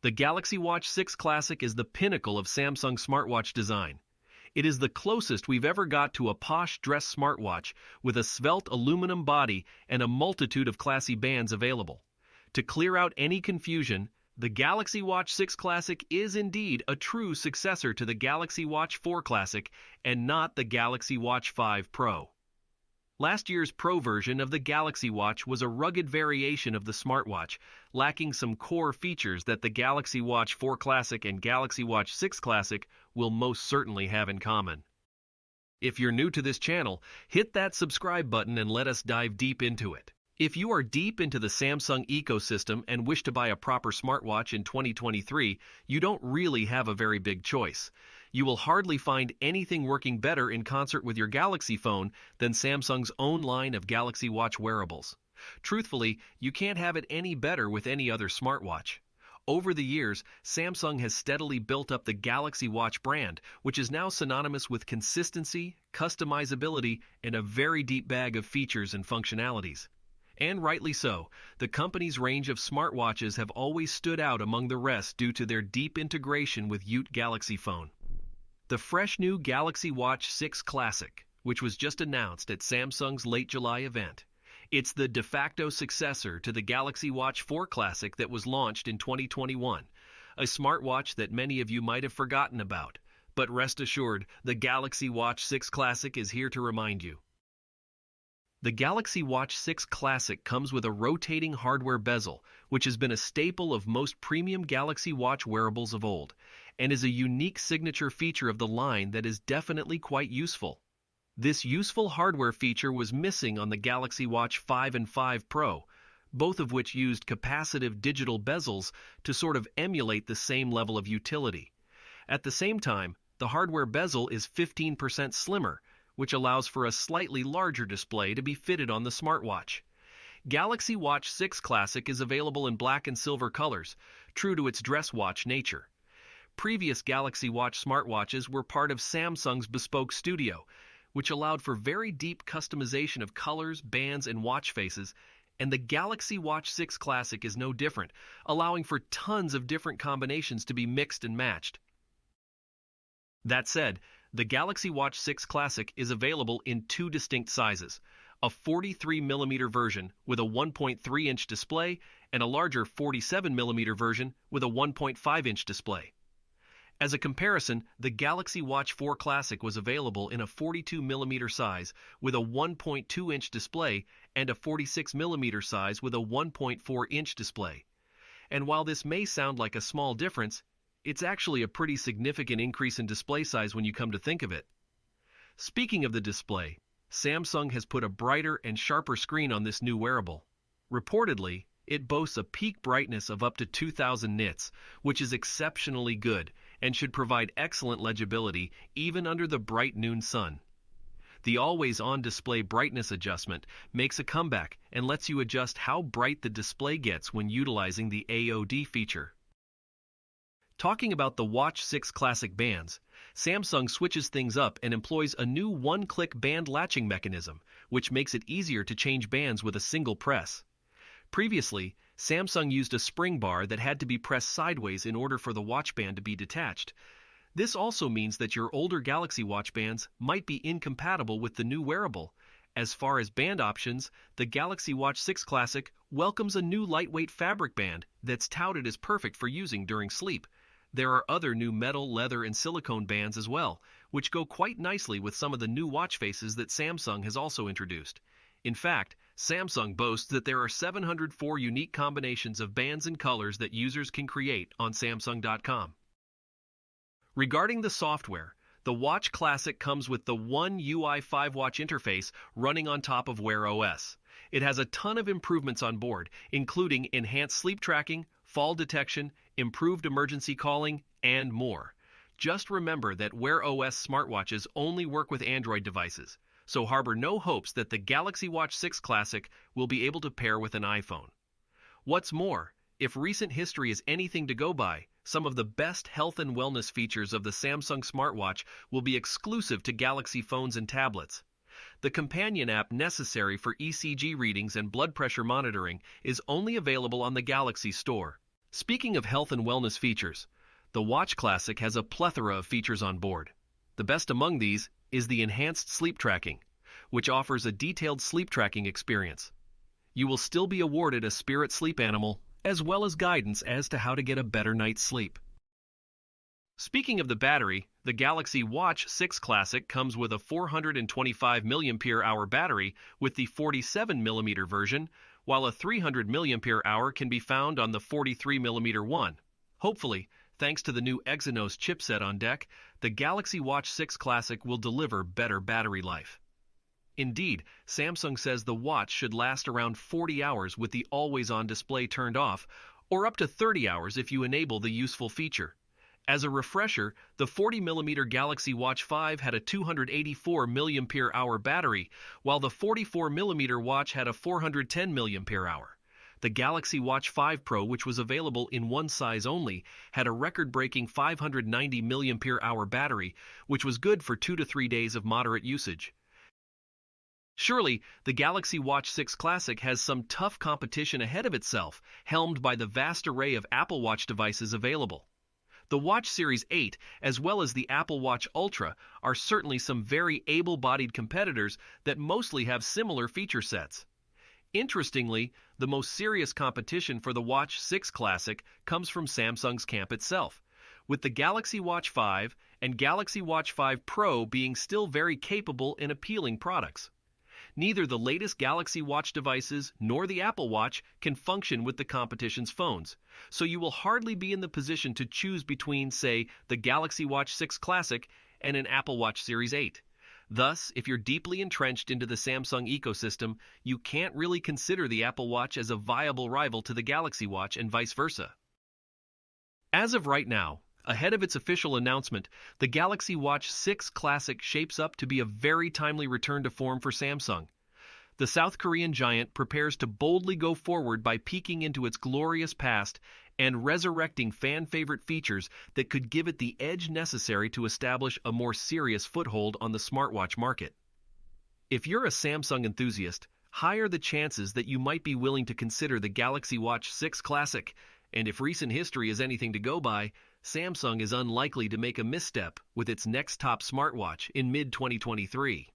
The Galaxy Watch 6 Classic is the pinnacle of Samsung smartwatch design. It is the closest we've ever got to a posh dress smartwatch with a svelte aluminum body and a multitude of classy bands available. To clear out any confusion, the Galaxy Watch 6 Classic is indeed a true successor to the Galaxy Watch 4 Classic and not the Galaxy Watch 5 Pro. Last year's Pro version of the Galaxy Watch was a rugged variation of the smartwatch, lacking some core features that the Galaxy Watch 4 Classic and Galaxy Watch 6 Classic will most certainly have in common. If you're new to this channel, hit that subscribe button and let us dive deep into it. If you are deep into the Samsung ecosystem and wish to buy a proper smartwatch in 2023, you don't really have a very big choice. You will hardly find anything working better in concert with your Galaxy phone than Samsung's own line of Galaxy Watch wearables. Truthfully, you can't have it any better with any other smartwatch. Over the years, Samsung has steadily built up the Galaxy Watch brand, which is now synonymous with consistency, customizability, and a very deep bag of features and functionalities. And rightly so, the company's range of smartwatches have always stood out among the rest due to their deep integration with Ute Galaxy phone. The fresh new Galaxy Watch 6 Classic, which was just announced at Samsung's late July event. It's the de facto successor to the Galaxy Watch 4 Classic that was launched in 2021, a smartwatch that many of you might have forgotten about. But rest assured, the Galaxy Watch 6 Classic is here to remind you. The Galaxy Watch 6 Classic comes with a rotating hardware bezel, which has been a staple of most premium Galaxy Watch wearables of old, and is a unique signature feature of the line that is definitely quite useful. This useful hardware feature was missing on the Galaxy Watch 5 and 5 Pro, both of which used capacitive digital bezels to sort of emulate the same level of utility. At the same time, the hardware bezel is 15% slimmer, which allows for a slightly larger display to be fitted on the smartwatch. Galaxy Watch 6 Classic is available in black and silver colors, true to its dress watch nature. Previous Galaxy Watch smartwatches were part of Samsung's bespoke studio, which allowed for very deep customization of colors, bands, and watch faces, and the Galaxy Watch 6 Classic is no different, allowing for tons of different combinations to be mixed and matched. That said, the Galaxy Watch 6 Classic is available in two distinct sizes, a 43mm version with a 1.3-inch display and a larger 47mm version with a 1.5-inch display. As a comparison, the Galaxy Watch 4 Classic was available in a 42mm size with a 1.2-inch display and a 46mm size with a 1.4-inch display. And while this may sound like a small difference, it's actually a pretty significant increase in display size when you come to think of it. Speaking of the display, Samsung has put a brighter and sharper screen on this new wearable. Reportedly, it boasts a peak brightness of up to 2000 nits, which is exceptionally good and should provide excellent legibility even under the bright noon sun. The always-on display brightness adjustment makes a comeback and lets you adjust how bright the display gets when utilizing the AOD feature. Talking about the Watch 6 Classic bands, Samsung switches things up and employs a new one-click band latching mechanism, which makes it easier to change bands with a single press. Previously, Samsung used a spring bar that had to be pressed sideways in order for the watch band to be detached. This also means that your older Galaxy Watch bands might be incompatible with the new wearable. As far as band options, the Galaxy Watch 6 Classic welcomes a new lightweight fabric band that's touted as perfect for using during sleep. There are other new metal, leather, and silicone bands as well, which go quite nicely with some of the new watch faces that Samsung has also introduced. In fact, Samsung boasts that there are 704 unique combinations of bands and colors that users can create on Samsung.com. Regarding the software, the Watch Classic comes with the One UI 5-watch interface running on top of Wear OS. It has a ton of improvements on board, including enhanced sleep tracking, fall detection, improved emergency calling, and more. Just remember that Wear OS smartwatches only work with Android devices, so harbor no hopes that the Galaxy Watch 6 Classic will be able to pair with an iPhone. What's more, if recent history is anything to go by, some of the best health and wellness features of the Samsung smartwatch will be exclusive to Galaxy phones and tablets. The companion app necessary for ECG readings and blood pressure monitoring is only available on the Galaxy Store. Speaking of health and wellness features, the Watch Classic has a plethora of features on board. The best among these is the enhanced sleep tracking, which offers a detailed sleep tracking experience. You will still be awarded a spirit sleep animal, as well as guidance as to how to get a better night's sleep. Speaking of the battery, the Galaxy Watch 6 Classic comes with a 425 mAh battery with the 47mm version, while a 300 mAh can be found on the 43mm one. Hopefully, thanks to the new Exynos chipset on deck, the Galaxy Watch 6 Classic will deliver better battery life. Indeed, Samsung says the watch should last around 40 hours with the always-on display turned off, or up to 30 hours if you enable the useful feature. As a refresher, the 40mm Galaxy Watch 5 had a 284 mAh battery, while the 44mm watch had a 410 mAh. The Galaxy Watch 5 Pro, which was available in one size only, had a record-breaking 590 mAh battery, which was good for 2 to 3 days of moderate usage. Surely, the Galaxy Watch 6 Classic has some tough competition ahead of itself, helmed by the vast array of Apple Watch devices available. The Watch Series 8, as well as the Apple Watch Ultra, are certainly some very able-bodied competitors that mostly have similar feature sets. Interestingly, the most serious competition for the Watch 6 Classic comes from Samsung's camp itself, with the Galaxy Watch 5 and Galaxy Watch 5 Pro being still very capable and appealing products. Neither the latest Galaxy Watch devices nor the Apple Watch can function with the competition's phones, so you will hardly be in the position to choose between, say, the Galaxy Watch 6 Classic and an Apple Watch Series 8. Thus, if you're deeply entrenched into the Samsung ecosystem, you can't really consider the Apple Watch as a viable rival to the Galaxy Watch and vice versa. As of right now, ahead of its official announcement, the Galaxy Watch 6 Classic shapes up to be a very timely return to form for Samsung. The South Korean giant prepares to boldly go forward by peeking into its glorious past and resurrecting fan-favorite features that could give it the edge necessary to establish a more serious foothold on the smartwatch market. If you're a Samsung enthusiast, high are the chances that you might be willing to consider the Galaxy Watch 6 Classic, and if recent history is anything to go by, Samsung is unlikely to make a misstep with its next top smartwatch in mid-2023.